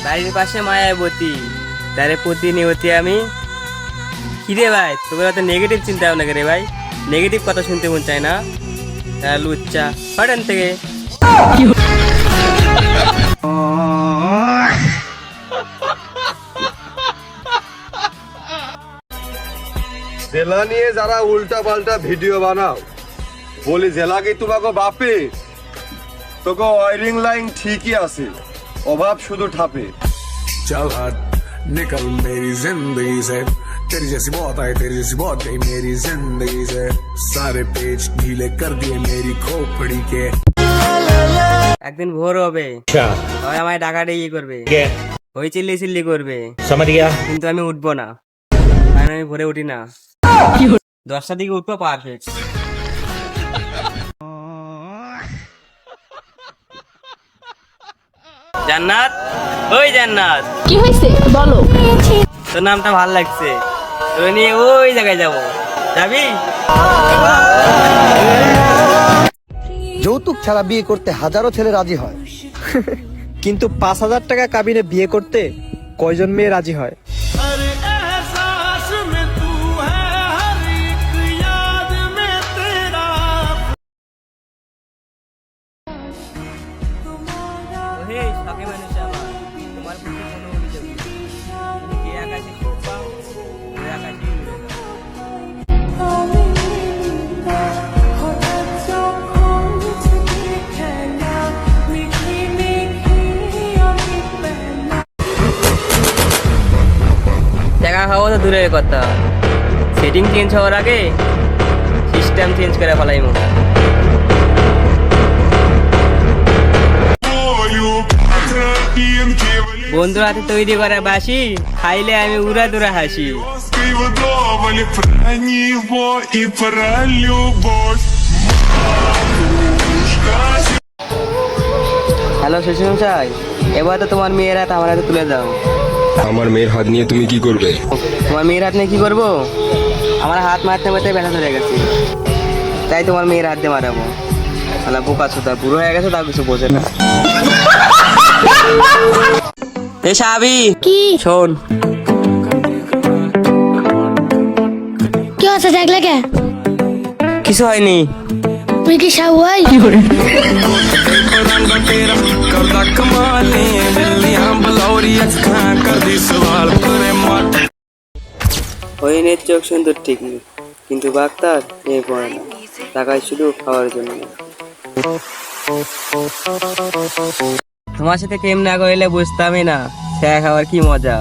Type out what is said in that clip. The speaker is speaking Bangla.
বাড়ির পাশে মায়াবতী, তারে প্রতিনিয়তি আমি কিরে ভাই তোকে তো নেগেটিভ চিন্তা ভাবনা করে ভাই, নেগেটিভ কথা শুনতে মন চায় না। লুচ্চা হঠাৎ থেকে জেলা নিয়ে যারা উল্টা পাল্টা ভিডিও বানাও, বলি জেলা কি তোমাকে বাপে? তোকে ওয়ারিং লাইন ঠিকই আছে, অভাব শুধু ঠাপে। चल हट निकल मेरी जिंदगी से, तेरी जैसी बहुत आई तेरी जैसी बहुत गई मेरी जिंदगी से, सारे पेज ढीले कर दिए मेरी खोपड़ी के। একদিন ভোর হবে, সবাই আমায় ডাকাডাকি ইয়ে করবে, ওই চিল্লি চিল্লি করবে, কিন্তু আমি উঠবো না, কারণ আমি ভোরে উঠি না। 10টার দিকে উঠবো, পারফেক্ট। জান্নাত, ওই জান্নাত, কি হয়েছে বলো। তোর নামটা ভাল লাগছে, তোর নিয়ে ওই জায়গায় যাবো, যাবি? যৌতুক ছাড়া বিয়ে করতে হাজারো ছেলে রাজি হয়, কিন্তু 5,000 টাকা কাবিনে বিয়ে করতে কয়জন মেয়ে রাজি হয়? ওহে শখে মানুষ আমার, তোমার প্রতি কোনো অভিযোগ নেই। তুমি যে আকাশে সুখ পাও, ওই আকাশেই উড়ে যাও। দেখা খাওয়া তো দূরের কথা, সেটিং চেঞ্জ হওয়ার আগে সিস্টেম চেঞ্জ করে ফেলাইমু। বন্ধুর হাতে তৈরি করা বাসি খাইলে আমি উড়া দুরা হাসি। হ্যালো শশী মশাই, এবার তো তোমার মেয়ের হাত আমার হাতে তুলে দাও। আমার মেয়ের হাত নিয়ে তুমি কি করবে? তোমার মেয়ের হাত নিয়ে কি করবো? আমার হাত মারতে মারতে ব্যথা ধরে গেছে, তাই তোমার মেয়ের হাত দিয়ে মারাবো। তাহলে বোকা ছোটা বুড়ো হয়ে গেছে, তাও কিছু বোঝে না। এ সাবি, কি শোন, কি হচ্ছে দেখলে কে? কিছু হয়নি। তুই কি সাউয়াই? হরিণের চোখ সুন্দর ঠিকই, কিন্তু বাক্তার এ পড়ে না, টাকায় শুধু খাওয়ার জন্য। তোমার সাথে প্রেম না করলে বুঝতামই না চা খাওয়ার কি মজা।